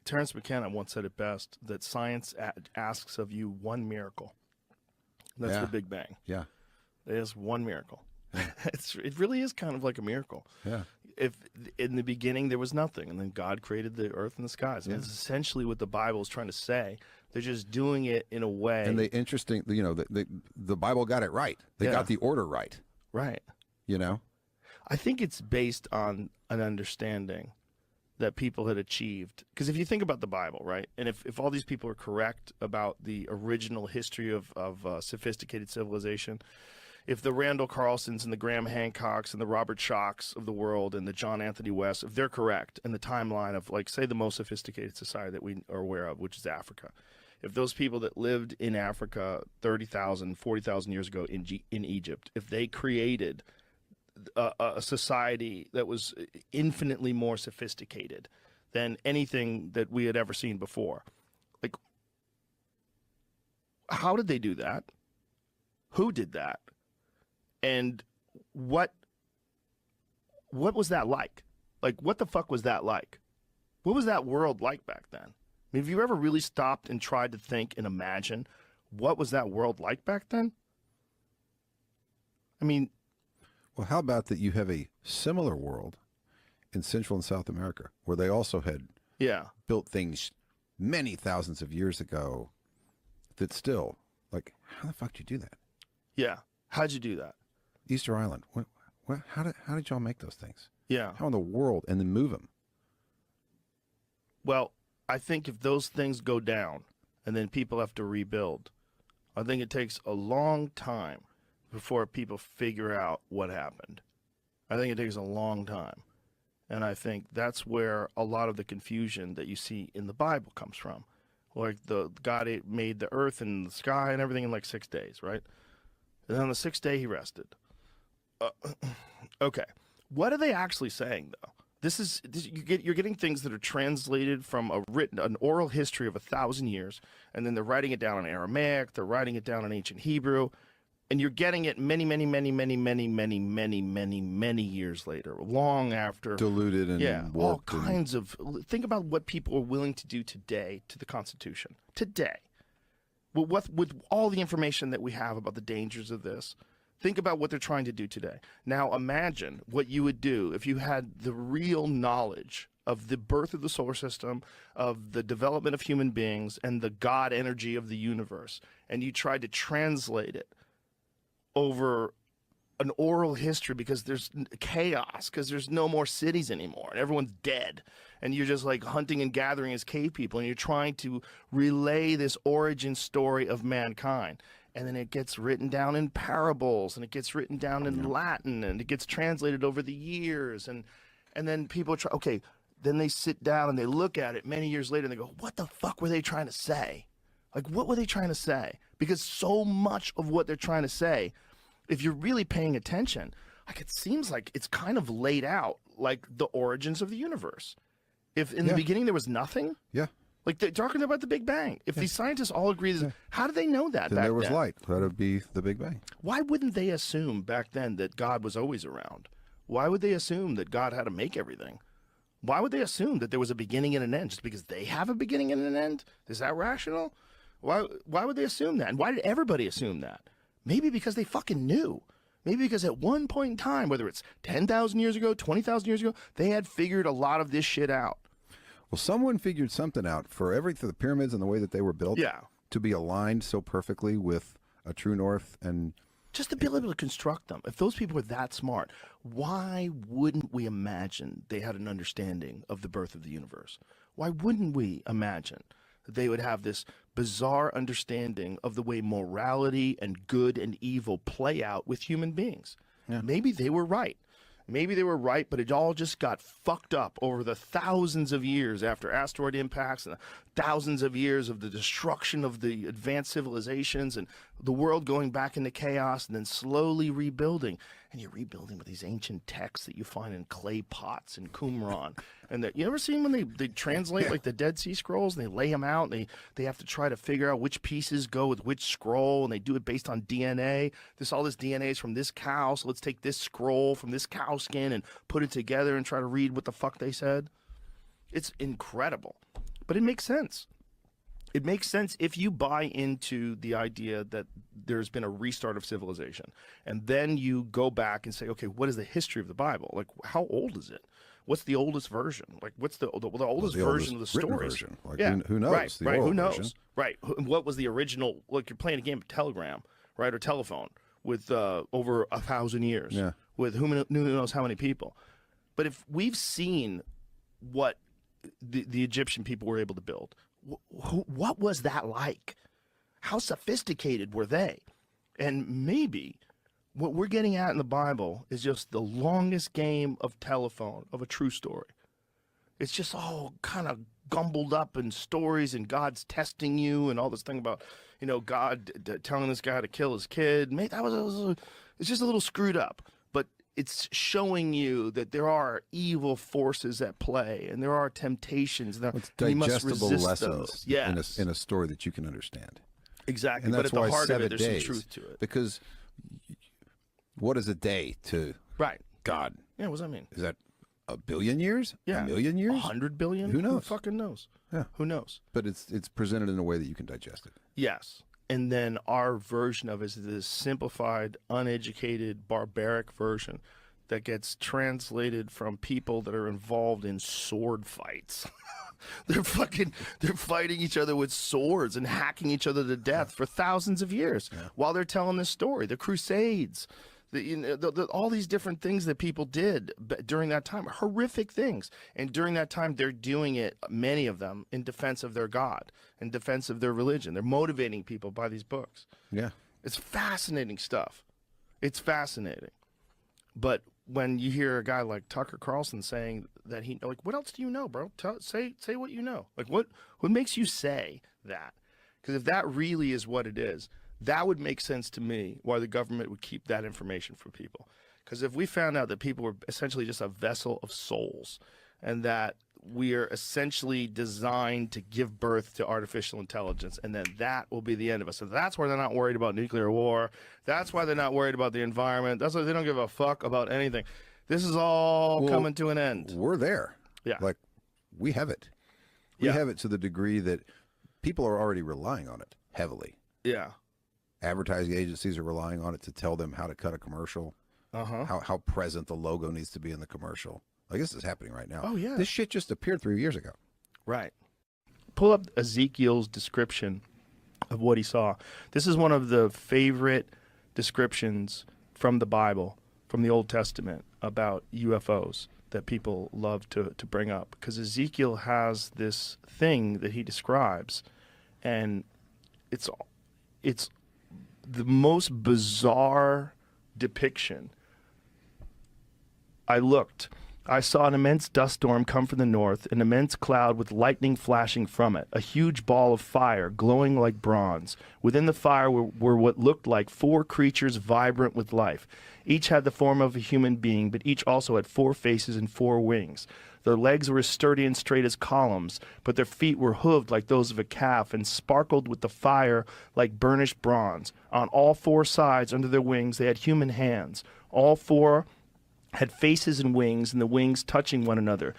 Terence McKenna once said it best, that science asks of you one miracle. That's the Big Bang. Yeah. There's one miracle. It really is kind of like a miracle. Yeah. If in the beginning there was nothing, and then God created the earth and the skies. And that's essentially what the Bible is trying to say. They're just doing it in a way. And the Bible got it right. They got the order right. Right. You know? I think it's based on an understanding that people had achieved. Because if you think about the Bible, right, and if all these people are correct about the original history of sophisticated civilization, if the Randall Carlsons and the Graham Hancocks and the Robert Shocks of the world and the John Anthony West, if they're correct in the timeline of, like, say, the most sophisticated society that we are aware of, which is Africa, if those people that lived in Africa 30,000, 40,000 years ago in Egypt, if they created a society that was infinitely more sophisticated than anything that we had ever seen before, like, how did they do that? Who did that? And what was that like? Like, what the fuck was that like? What was that world like back then? I mean, have you ever really stopped and tried to think and imagine what was that world like back then? I mean, well, how about that you have a similar world in Central and South America where they also had built things many thousands of years ago that still, like, how the fuck did you do that? Yeah. How'd you do that? Easter Island. How did y'all make those things? Yeah. How in the world? And then move them? Well, I think if those things go down and then people have to rebuild, I think it takes a long time before people figure out what happened. I think it takes a long time. And I think that's where a lot of the confusion that you see in the Bible comes from. Like, God made the earth and the sky and everything in like 6 days, right? And then on the 6th day, he rested. Okay. What are they actually saying, though? You're getting things that are translated from an oral history of 1,000 years, and then they're writing it down in Aramaic, they're writing it down in ancient Hebrew, and you're getting it many, many, many, many, many, many, many, many, many years later, long after. Diluted and all kinds of. Think about what people are willing to do today to the Constitution. Today. With all the information that we have about the dangers of this, think about what they're trying to do today. Now imagine what you would do if you had the real knowledge of the birth of the solar system, of the development of human beings, and the God energy of the universe, and you tried to translate it over an oral history because there's chaos, because there's no more cities anymore, and everyone's dead. And you're just like hunting and gathering as cave people, and you're trying to relay this origin story of mankind. And then it gets written down in parables, and it gets written down in Latin, and it gets translated over the years. And then people try, okay, then they sit down and they look at it many years later and they go, what the fuck were they trying to say? Like, what were they trying to say? Because so much of what they're trying to say, if you're really paying attention, like, it seems like it's kind of laid out like the origins of the universe. If in the beginning there was nothing, like they're talking about the Big Bang. If these scientists all agree, how did they know that then back there was then? light. That would be the Big Bang. Why wouldn't they assume back then that God was always around? Why would they assume that God had to make everything? Why would they assume that there was a beginning and an end just because they have a beginning and an end? Is that rational? Why would they assume that? And why did everybody assume that? Maybe because they fucking knew. Maybe because at one point in time, whether it's 10,000 years ago, 20,000 years ago, they had figured a lot of this shit out. Well, someone figured something out for the pyramids and the way that they were built to be aligned so perfectly with a true north. And just to be able to construct them. If those people were that smart, why wouldn't we imagine they had an understanding of the birth of the universe? Why wouldn't we imagine that they would have this bizarre understanding of the way morality and good and evil play out with human beings? Maybe they were right. Maybe they were right, but it all just got fucked up over the thousands of years after asteroid impacts and the thousands of years of the destruction of the advanced civilizations and the world going back into chaos and then slowly rebuilding. And you're rebuilding with these ancient texts that you find in clay pots in Qumran. And you ever seen when they translate like the Dead Sea Scrolls and they lay them out and they have to try to figure out which pieces go with which scroll, and they do it based on DNA. All this DNA is from this cow, so let's take this scroll from this cow skin and put it together and try to read what the fuck they said. It's incredible. But it makes sense. It makes sense if you buy into the idea that there's been a restart of civilization. And then you go back and say, okay, what is the history of the Bible? Like, how old is it? What's the oldest version? Like, what's the oldest version of the stories? Like, yeah. Who knows? Right, the right. oral Who knows? version. Right. What was the original? Like, you're playing a game of Telegram, right, or telephone with over 1,000 years. Yeah. With who knows how many people. But if we've seen what the Egyptian people were able to build, what was that like? How sophisticated were they? And maybe what we're getting at in the Bible is just the longest game of telephone of a true story. It's just all kind of gumbled up in stories, and God's testing you and all this thing about, God telling this guy to kill his kid. Mate, it's just a little screwed up. But it's showing you that there are evil forces at play, and there are temptations. It's digestible lessons those. Yes. in a story that you can understand. Exactly. And that's but at why the heart of 7 it, there's days, some truth to it. Because what is a day to God? Yeah, what does that mean? Is that a billion years? Yeah. 1,000,000 years? 100 billion? Who knows? Who fucking knows? Yeah. Who knows? But it's presented in a way that you can digest it. Yes. And then our version of it is this simplified, uneducated, barbaric version that gets translated from people that are involved in sword fights. They're fighting each other with swords and hacking each other to death for thousands of years while they're telling this story. The Crusades, all these different things that people did during that time, horrific things. And during that time, they're doing it, many of them, in defense of their God, in defense of their religion. They're motivating people by these books. Yeah. It's fascinating stuff. It's fascinating. But when you hear a guy like Tucker Carlson saying that what else do you know, bro? Say what you know. Like, what makes you say that? Because if that really is what it is, that would make sense to me why the government would keep that information from people. Because if we found out that people were essentially just a vessel of souls, and that we are essentially designed to give birth to artificial intelligence, and then that will be the end of us. So that's why they're not worried about nuclear war. That's why they're not worried about the environment. That's why they don't give a fuck about anything. This is all coming to an end. We're there. Yeah. Like, we have it. We have it to the degree that people are already relying on it heavily. Yeah. Advertising agencies are relying on it to tell them how to cut a commercial, how present the logo needs to be in the commercial. Like, this is happening right now. Oh, yeah. This shit just appeared 3 years ago. Right. Pull up Ezekiel's description of what he saw. This is one of the favorite descriptions from the Bible, from the Old Testament, about UFOs that people love to bring up. Because Ezekiel has this thing that he describes, and it's the most bizarre depiction. I saw an immense dust storm come from the north, an immense cloud with lightning flashing from it, a huge ball of fire glowing like bronze. Within the fire were what looked like 4 creatures vibrant with life. Each had the form of a human being, but each also had 4 faces and 4 wings. Their legs were as sturdy and straight as columns, but their feet were hooved like those of a calf and sparkled with the fire like burnished bronze. On all 4 sides under their wings they had human hands. All 4 had faces and the wings touching one another.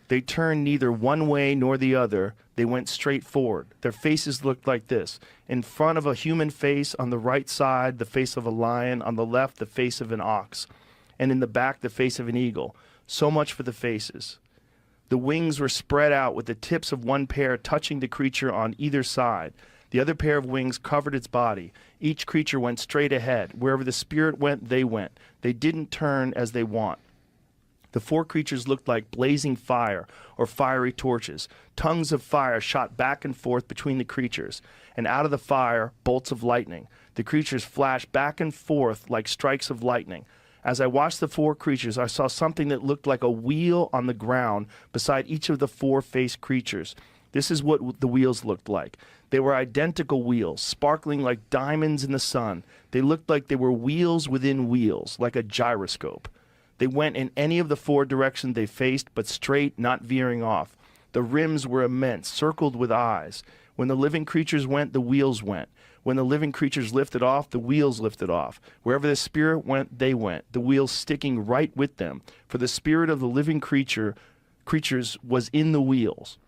They turned neither one way nor the other. They went straight forward. Their faces looked like this. In front of a human face, on the right side, the face of a lion. On the left, the face of an ox. And in the back, the face of an eagle. So much for the faces. The wings were spread out with the tips of one pair touching the creature on either side. The other pair of wings covered its body. Each creature went straight ahead. Wherever the spirit went, they went. They didn't turn as they want. The 4 creatures looked like blazing fire or fiery torches. Tongues of fire shot back and forth between the creatures, and out of the fire, bolts of lightning. The creatures flashed back and forth like strikes of lightning. As I watched the 4 creatures, I saw something that looked like a wheel on the ground beside each of the 4-faced creatures. This is what the wheels looked like. They were identical wheels, sparkling like diamonds in the sun. They looked like they were wheels within wheels, like a gyroscope. They went in any of the 4 directions they faced, but straight, not veering off. The rims were immense, circled with eyes. When the living creatures went, the wheels went. When the living creatures lifted off, the wheels lifted off. Wherever the spirit went, they went, the wheels sticking right with them. For the spirit of the living creatures was in the wheels.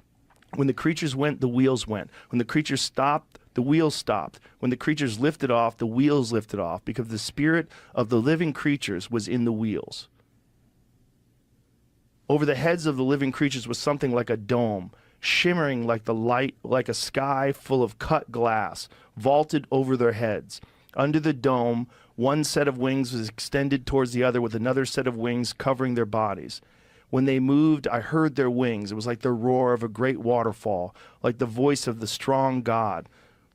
When the creatures went, the wheels went. When the creatures stopped, the wheels stopped. When the creatures lifted off, the wheels lifted off, because the spirit of the living creatures was in the wheels. Over the heads of the living creatures was something like a dome, shimmering like the light, like a sky full of cut glass, vaulted over their heads. Under the dome, one set of wings was extended towards the other, with another set of wings covering their bodies. When they moved, I heard their wings. It was like the roar of a great waterfall, like the voice of the strong God,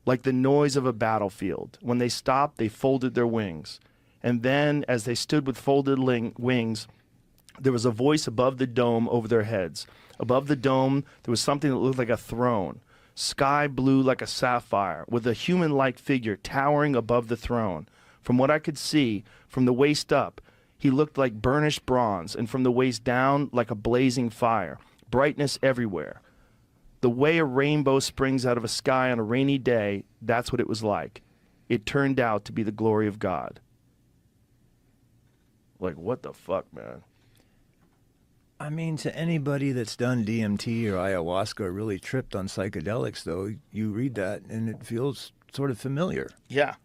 like the noise of a battlefield. When they stopped, they folded their wings. And then, as they stood with folded wings, there was a voice above the dome over their heads. Above the dome, there was something that looked like a throne, sky blue like a sapphire, with a human-like figure towering above the throne. From what I could see, from the waist up, he looked like burnished bronze, and from the waist down, like a blazing fire, brightness everywhere. The way a rainbow springs out of a sky on a rainy day, that's what it was like. It turned out to be the glory of God. Like, what the fuck, man? I mean, to anybody that's done DMT or ayahuasca or really tripped on psychedelics, though, you read that and it feels sort of familiar. Yeah.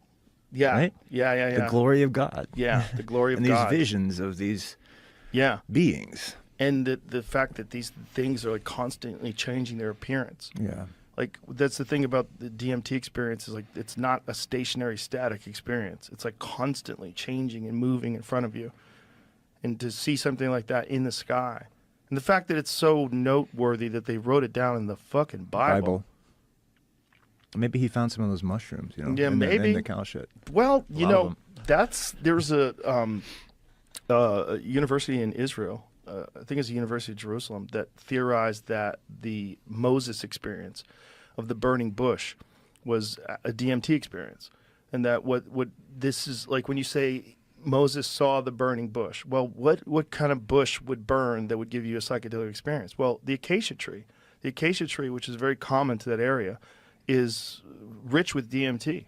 Yeah. Right? Yeah. The glory of God. Yeah, the glory of and God. these visions of these beings. And the fact that these things are like constantly changing their appearance. Yeah. Like, that's the thing about the DMT experience, is like, it's not a stationary, static experience. It's like constantly changing and moving in front of you. And to see something like that in the sky. And the fact that it's so noteworthy that they wrote it down in the fucking Bible. Maybe he found some of those mushrooms, you know, yeah, in the cow shit. Well, you know, there's a university in Israel, I think it's the University of Jerusalem, that theorized that the Moses experience of the burning bush was a DMT experience. And that what this is like, when you say Moses saw the burning bush, well, what kind of bush would burn that would give you a psychedelic experience? Well, the acacia tree. The acacia tree, which is very common to that area, is rich with DMT.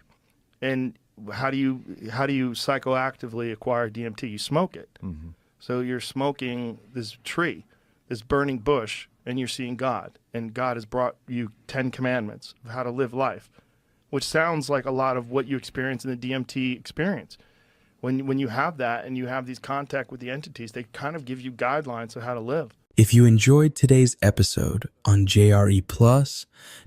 And how do you psychoactively acquire DMT? You smoke it. Mm-hmm. So you're smoking this tree, this burning bush, and you're seeing God. And God has brought you 10 commandments of how to live life, which sounds like a lot of what you experience in the DMT experience. When you have that and you have these contact with the entities, they kind of give you guidelines of how to live. If you enjoyed today's episode on JRE Plus,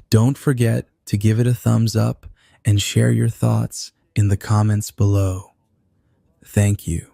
don't forget to give it a thumbs up and share your thoughts in the comments below. Thank you.